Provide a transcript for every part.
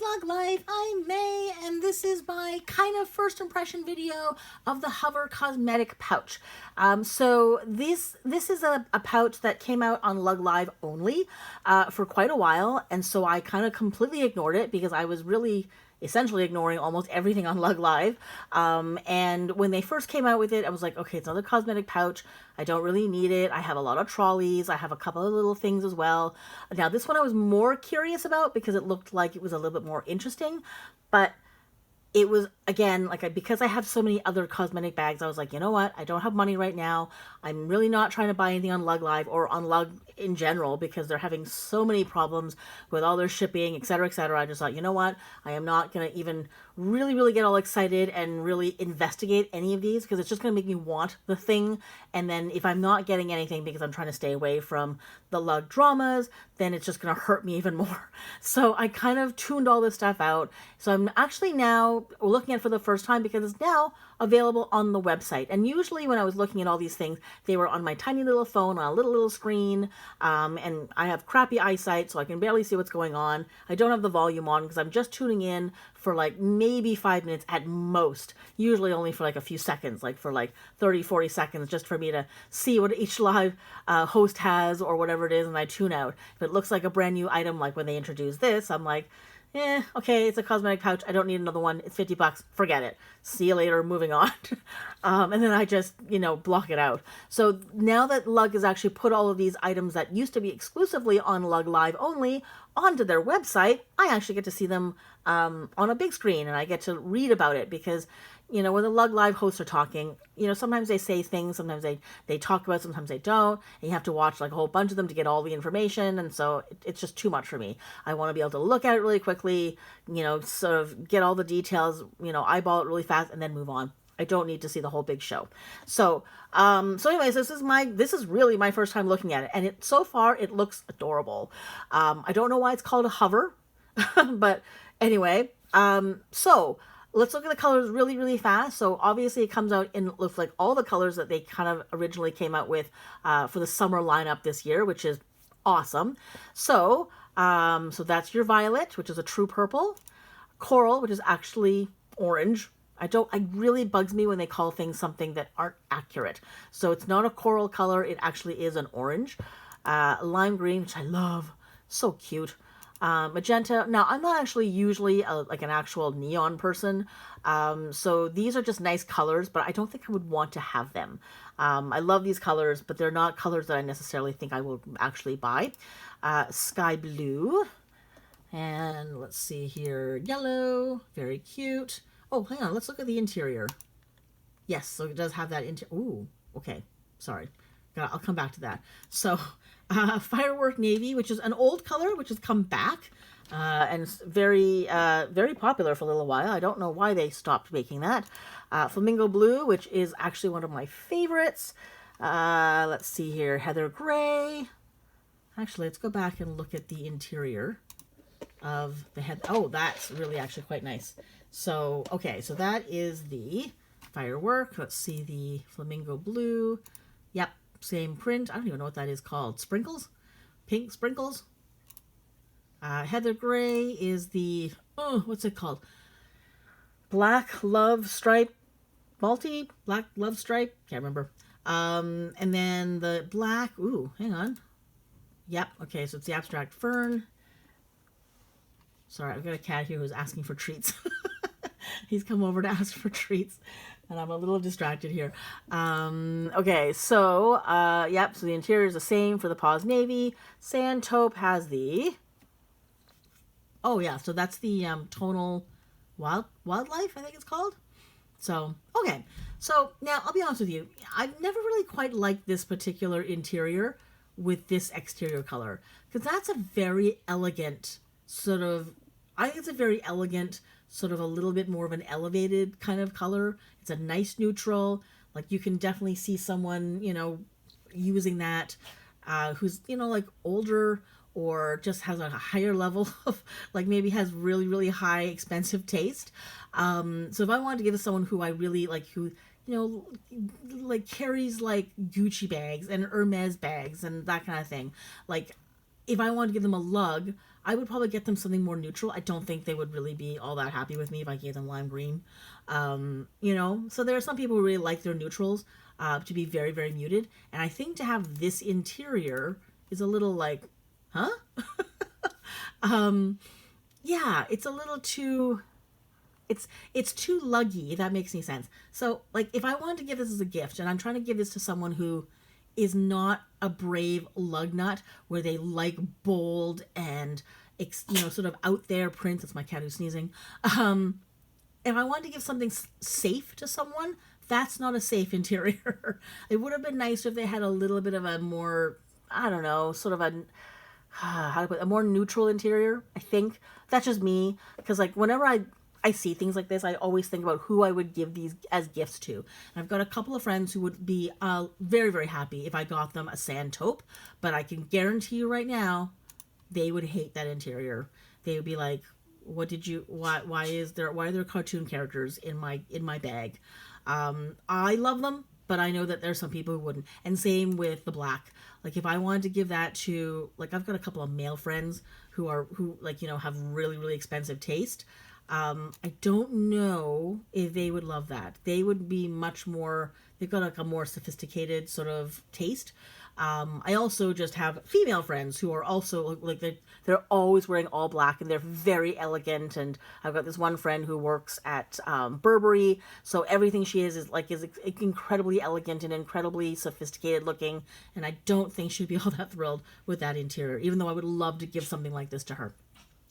MaysLugLife, I'm May, and this is my kind of first impression video of the Hover Cosmetic pouch. So this is a pouch that came out on LugLive only for quite a while, and so I kind of completely ignored it because I was really essentially ignoring almost everything on LugLive. And when they first came out with it, I was like, okay, it's another cosmetic pouch. I don't really need it. I have a lot of trolleys. I have a couple of little things as well. Now, this one I was more curious about because it looked like it was a little bit more interesting, but it was, again, like, because I have so many other cosmetic bags, I was like, you know what? I don't have money right now. I'm really not trying to buy anything on LugLive or on Lug in general because they're having so many problems with all their shipping, etc., etc. I just thought, you know what? I am not going to even really get all excited and really investigate any of these because it's just going to make me want the thing. And then if I'm not getting anything because I'm trying to stay away from the Lug dramas, then it's just going to hurt me even more. So I kind of tuned all this stuff out. So I'm actually now looking at it for the first time because it's now available on the website. And usually when I was looking at all these things, they were on my tiny little phone on a little screen. And I have crappy eyesight, so I can barely see what's going on. I don't have the volume on because I'm just tuning in for like maybe 5 minutes at most, usually only for like a few seconds, like for like 30-40 seconds, just for me to see what each live host has or whatever it is, and I tune out. If it looks like a brand new item, like when they introduce this, I'm like, okay, it's a cosmetic pouch. I don't need another one. It's $50. Forget it. See you later. Moving on. And then I just, block it out. So now that Lug has actually put all of these items that used to be exclusively on LugLive only onto their website, I actually get to see them on a big screen, and I get to read about it because, when the LugLive hosts are talking, sometimes they say things, sometimes they talk about it, sometimes they don't, and you have to watch like a whole bunch of them to get all the information, and so it's just too much for me. I want to be able to look at it really quickly, sort of get all the details, eyeball it really fast, and then move on. I don't need to see the whole big show. So anyways, this is really my first time looking at it, and so far it looks adorable. I don't know why it's called a hover, but anyway, so let's look at the colors really fast. So obviously it comes out in looks like all the colors that they kind of originally came out with for the summer lineup this year, which is awesome. So that's your violet, which is a true purple, coral, which is actually orange. It really bugs me when they call things something that aren't accurate. So it's not a coral color, it actually is an orange. Lime green, which I love, so cute. Magenta. Now, I'm not actually usually like an actual neon person, so these are just nice colors, but I don't think I would want to have them. I love these colors, but they're not colors that I necessarily think I will actually buy. Sky blue, and let's see here, yellow, very cute. Oh, hang on, let's look at the interior. Yes, so it does have that interior. Ooh, okay, sorry. I'll come back to that. So, Firework Navy, which is an old color, which has come back, and it's very popular for a little while. I don't know why they stopped making that. Flamingo Blue, which is actually one of my favorites. Let's see here, Heather Gray. Actually, let's go back and look at the interior of the head. Oh, that's really actually quite nice. So, okay, so that is the Firework. Let's see the Flamingo Blue. Yep, same print. I don't even know what that is called. Sprinkles? Pink sprinkles? Heather Gray is the, what's it called? Black Love Stripe Black Love Stripe? Can't remember. And then the black, hang on. Yep, okay, so it's the Abstract Fern. Sorry, I've got a cat here who's asking for treats. He's come over to ask for treats, and I'm a little distracted here. Okay, so, yep, so the interior is the same for the Paws Navy. Sand Taupe has the, oh yeah, so that's the Tonal Wildlife, I think it's called. So, okay, so now I'll be honest with you, I've never really quite liked this particular interior with this exterior color, because that's a very elegant sort of, I think it's a very elegant, sort of a little bit more of an elevated kind of color. It's a nice neutral. Like, you can definitely see someone, using that, who's, like older or just has a higher level of, like, maybe has really high expensive taste. So if I wanted to give it to someone who I really like, who, like carries like Gucci bags and Hermes bags and that kind of thing, like, if I wanted to give them a lug, I would probably get them something more neutral. I don't think they would really be all that happy with me if I gave them lime green. You know, so there are some people who really like their neutrals to be very, very muted. And I think to have this interior is a little like, huh? Yeah, it's a little too, it's too luggy, if that makes any sense. So, like, if I wanted to give this as a gift, and I'm trying to give this to someone who is not a brave lug nut, where they like bold and, you know, sort of out there prints. That's my cat who's sneezing. If I wanted to give something safe to someone, that's not a safe interior. It would have been nicer if they had a little bit of a more, I don't know, sort of a, how to put it, a more neutral interior, I think. That's just me, because like whenever I see things like this, I always think about who I would give these as gifts to. And I've got a couple of friends who would be very, very happy if I got them a sand taupe, but I can guarantee you right now, they would hate that interior. They would be like, what did you, why are there cartoon characters in my bag? I love them, but I know that there's some people who wouldn't. And same with the black. Like if I wanted to give that to, like I've got a couple of male friends who like, you know, have really, really expensive taste. I don't know if they would love that. They would be much more, they've got like a more sophisticated sort of taste. I also just have female friends who are also like they're always wearing all black and they're very elegant. And I've got this one friend who works at Burberry, so everything she is incredibly elegant and incredibly sophisticated looking. And I don't think she'd be all that thrilled with that interior, even though I would love to give something like this to her.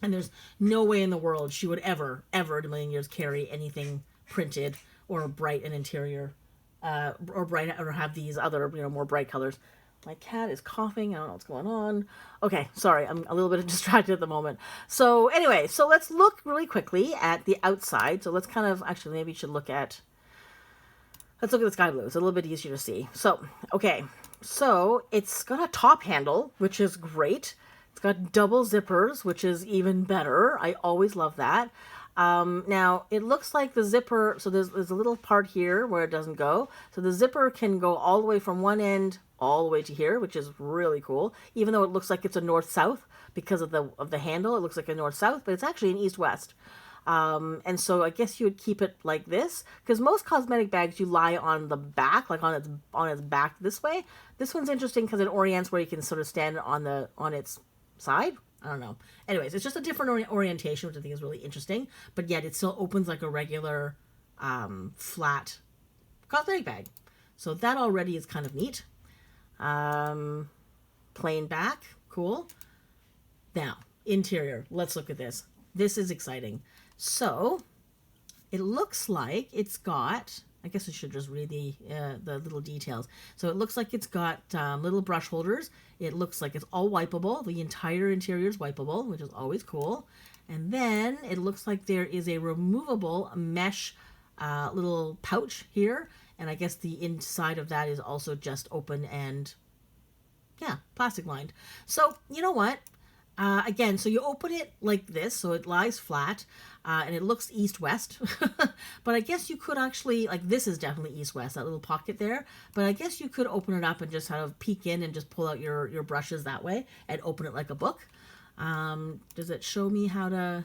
And there's no way in the world she would ever in a million years carry anything printed or bright an interior, or bright, or have these other, you know, more bright colors. My cat is coughing. I don't know what's going on. Okay, sorry, I'm a little bit distracted at the moment. So anyway, so let's look really quickly at the outside. So let's kind of, actually maybe you should look at, let's look at the sky blue. It's a little bit easier to see. So, okay, so it's got a top handle, which is great. It's got double zippers, which is even better. I always love that. Now, it looks like the zipper, so there's a little part here where it doesn't go. So the zipper can go all the way from one end all the way to here, which is really cool. Even though it looks like it's a north-south because of the handle, it looks like a north-south, but it's actually an east-west. And so I guess you would keep it like this, because most cosmetic bags you lie on the back, like on its back this way. This one's interesting because it orients where you can sort of stand on its side. I don't know. Anyways, it's just a different orientation, which I think is really interesting. But yet it still opens like a regular flat cosmetic bag. So that already is kind of neat. Plain back. Cool. Now, interior. Let's look at this. This is exciting. So it looks like it's got, I guess I should just read the little details. So it looks like it's got little brush holders. It looks like it's all wipeable. The entire interior is wipeable, which is always cool. And then it looks like there is a removable mesh little pouch here. And I guess the inside of that is also just open and, yeah, plastic lined. So, you know what? Again, so you open it like this, so it lies flat, and it looks east-west. But I guess you could actually, like this is definitely east-west, that little pocket there. But I guess you could open it up and just kind of peek in and just pull out your brushes that way and open it like a book. Does it show me how to...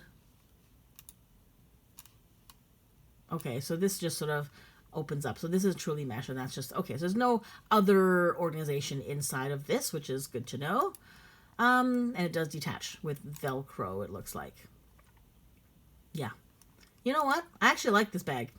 Okay, so this just sort of opens up. So this is truly mesh, and that's just... Okay, so there's no other organization inside of this, which is good to know. And it does detach with Velcro, it looks like. Yeah. You know what? I actually like this bag.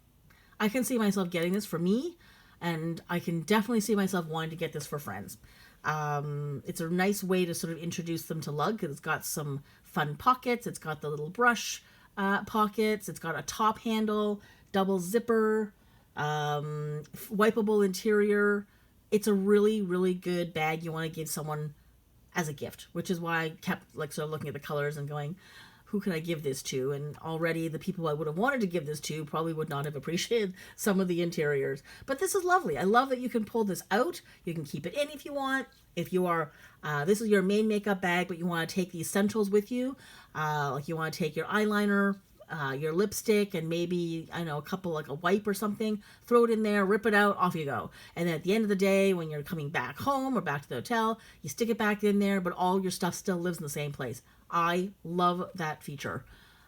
I can see myself getting this for me, and I can definitely see myself wanting to get this for friends. It's a nice way to sort of introduce them to lug, because it's got some fun pockets. It's got the little brush pockets. It's got a top handle, double zipper, wipeable interior. It's a really, really good bag you want to give someone as a gift, which is why I kept like sort of looking at the colors and going, who can I give this to? And already the people I would have wanted to give this to probably would not have appreciated some of the interiors. But this is lovely. I love that you can pull this out. You can keep it in if you want. If you are, this is your main makeup bag, but you want to take the essentials with you. Like you want to take your eyeliner, your lipstick, and maybe, I don't know, a couple, like a wipe or something, throw it in there, rip it out, off you go. And then at the end of the day, when you're coming back home or back to the hotel, you stick it back in there, but all your stuff still lives in the same place. I love that feature.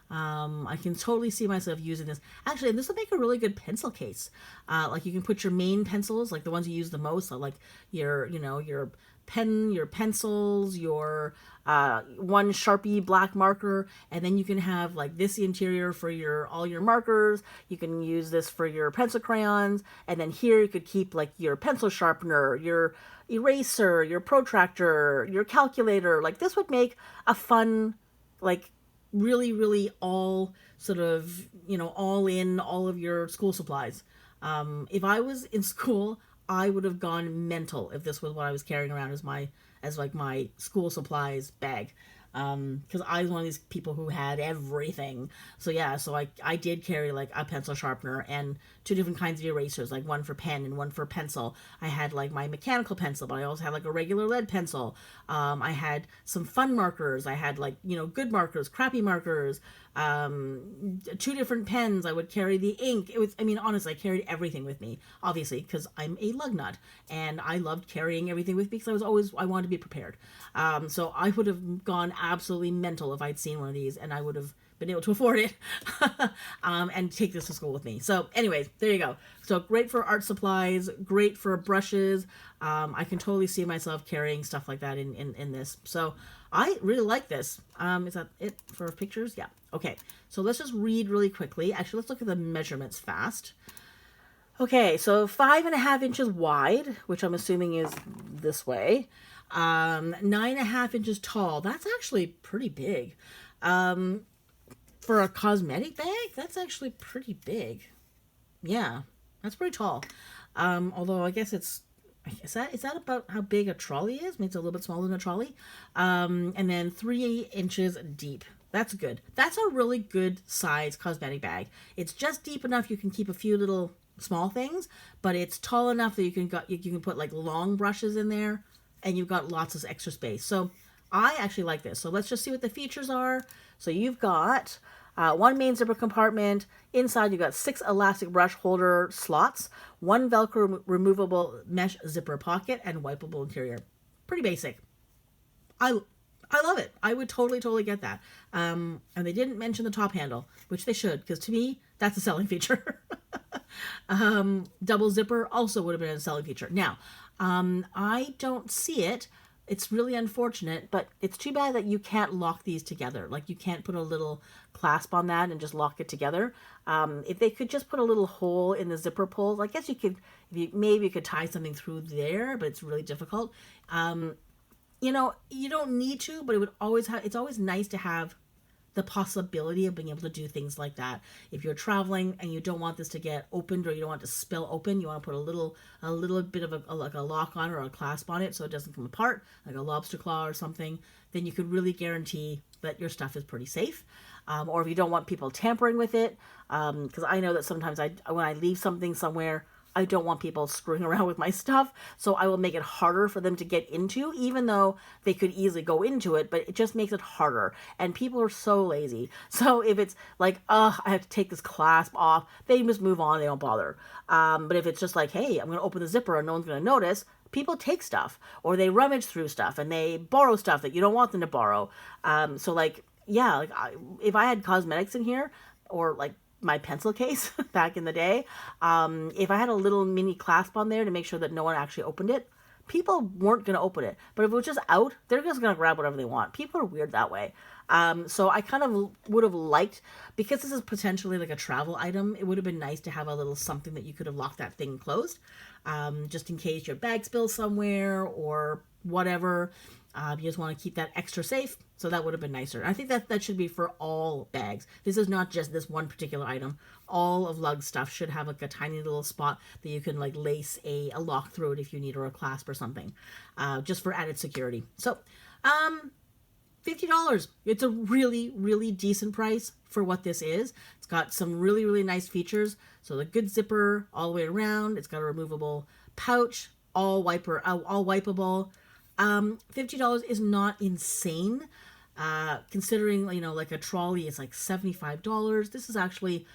I can totally see myself using this. Actually, this would make a really good pencil case. Like you can put your main pencils, like the ones you use the most, so like your, your pen, your pencils, your one Sharpie black marker, and then you can have like this interior for your all your markers. You can use this for your pencil crayons, and then here you could keep like your pencil sharpener, your eraser, your protractor, your calculator. Like this would make a fun, like really, really all sort of, all in all of your school supplies. If I was in school, I would have gone mental if this was what I was carrying around as like my school supplies bag. Because I was one of these people who had everything. So yeah, so I did carry like a pencil sharpener and two different kinds of erasers, like one for pen and one for pencil. I had like my mechanical pencil, but I also had like a regular lead pencil. I had some fun markers. I had like, good markers, crappy markers, two different pens. I would carry the ink. Honestly, I carried everything with me, obviously, because I'm a lug nut and I loved carrying everything with me because I wanted to be prepared. So I would have gone absolutely mental if I'd seen one of these, and I would have been able to afford it and take this to school with me. So anyways, there you go. So great for art supplies, great for brushes. I can totally see myself carrying stuff like that in this. So I really like this. Is that it for pictures? Yeah. Okay. So let's just read really quickly. Actually, let's look at the measurements fast. Okay, so 5.5 inches wide, which I'm assuming is this way. 9.5 inches tall. That's actually pretty big. For a cosmetic bag, that's actually pretty big. Yeah, that's pretty tall. Although I guess is that about how big a trolley is? Maybe it's a little bit smaller than a trolley. And then 3 inches deep. That's good. That's a really good size cosmetic bag. It's just deep enough you can keep a few little small things, but it's tall enough that you can put like long brushes in there, and you've got lots of extra space. So I actually like this. So let's just see what the features are. So you've got one main zipper compartment. Inside you've got 6 elastic brush holder slots, one Velcro removable mesh zipper pocket, and wipeable interior. Pretty basic. I love it. I would totally get that. And they didn't mention the top handle, which they should, because to me, that's a selling feature. Double zipper also would have been a selling feature. Now, I don't see it. It's really unfortunate, but it's too bad that you can't lock these together. Like you can't put a little clasp on that and just lock it together. If they could just put a little hole in the zipper pulls, I guess you could, maybe you could tie something through there, but it's really difficult. You don't need to, but it's always nice to have the possibility of being able to do things like that. If you're traveling and you don't want this to get opened, or you don't want it to spill open, you want to put a little bit of a lock on or a clasp on it so it doesn't come apart, like a lobster claw or something, then you could really guarantee that your stuff is pretty safe. Or if you don't want people tampering with it, because I know that sometimes when I leave something somewhere, I don't want people screwing around with my stuff, so I will make it harder for them to get into, even though they could easily go into it, but it just makes it harder, and people are so lazy. So if it's like, I have to take this clasp off, they just move on, they don't bother. But if it's just like, hey, I'm going to open the zipper and no one's going to notice, people take stuff, or they rummage through stuff, and they borrow stuff that you don't want them to borrow. So like, yeah, like if I had cosmetics in here, or like my pencil case back in the day, if I had a little mini clasp on there to make sure that no one actually opened it, people weren't going to open it. But if it was just out, they're just going to grab whatever they want. People are weird that way. So I kind of would have liked, because this is potentially like a travel item, it would have been nice to have a little something that you could have locked that thing closed, just in case your bag spills somewhere or whatever. You just want to keep that extra safe, so that would have been nicer. I think that should be for all bags. This is not just this one particular item. All of Lug's stuff should have like a tiny little spot that you can like lace a lock through it if you need, or a clasp or something, just for added security. So, $50. It's a really, really decent price for what this is. It's got some really, really nice features. So the good zipper all the way around. It's got a removable pouch, all wipeable. $50 is not insane, considering, like a trolley is like $75. This is actually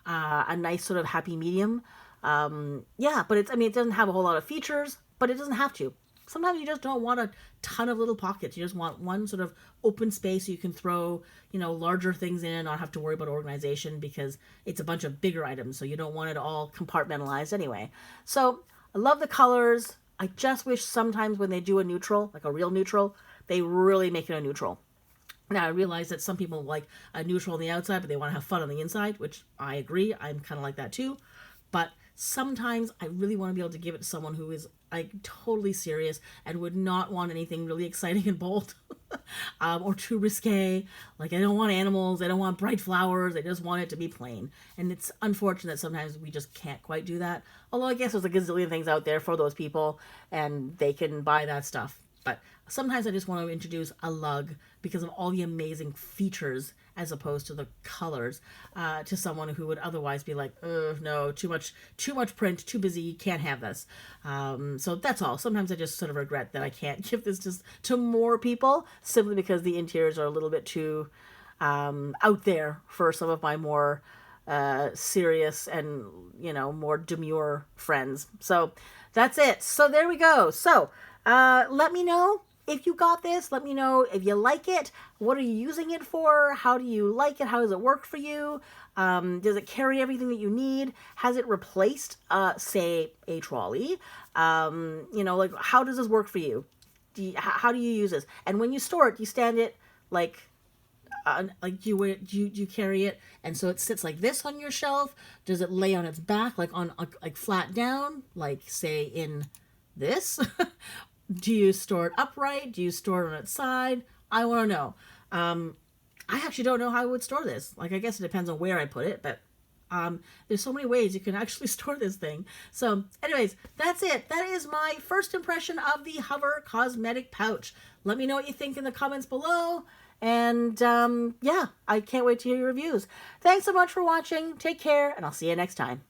a nice sort of happy medium. Yeah, but it doesn't have a whole lot of features, but it doesn't have to. sometimes you just don't want a ton of little pockets. You just want one sort of open space so you can throw, larger things in and not have to worry about organization because it's a bunch of bigger items. So you don't want it all compartmentalized anyway. So I love the colors. I just wish sometimes when they do a neutral, like a real neutral, they really make it a neutral. Now, I realize that some people like a neutral on the outside, but they want to have fun on the inside, which I agree. I'm kind of like that too. But sometimes I really want to be able to give it to someone who is like totally serious and would not want anything really exciting and bold or too risque. Like, I don't want animals. I don't want bright flowers. I just want it to be plain. And it's unfortunate that sometimes we just can't quite do that. Although I guess there's a gazillion things out there for those people and they can buy that stuff. But sometimes I just want to introduce a lug because of all the amazing features as opposed to the colors to someone who would otherwise be like, no, too much print, too busy, can't have this. So that's all. Sometimes I just sort of regret that I can't give this just to more people simply because the interiors are a little bit too out there for some of my more serious and, more demure friends. So that's it. So there we go. So let me know if you got this. Let me know if you like it. What are you using it for? How do you like it? How does it work for you? Does it carry everything that you need? Has it replaced, say, a trolley? Like, how does this work for you? How do you use this? And when you store it, you stand it like you carry it, and so it sits like this on your shelf? Does it lay on its back, like like flat down, like say in this? Do you store it upright? Do you store it on its side? I want to know. I actually don't know how I would store this. Like, I guess it depends on where I put it, but there's so many ways you can actually store this thing. So anyways, that's it. That is my first impression of the Hover Cosmetic Pouch. Let me know what you think in the comments below. And yeah, I can't wait to hear your reviews. Thanks so much for watching. Take care, and I'll see you next time.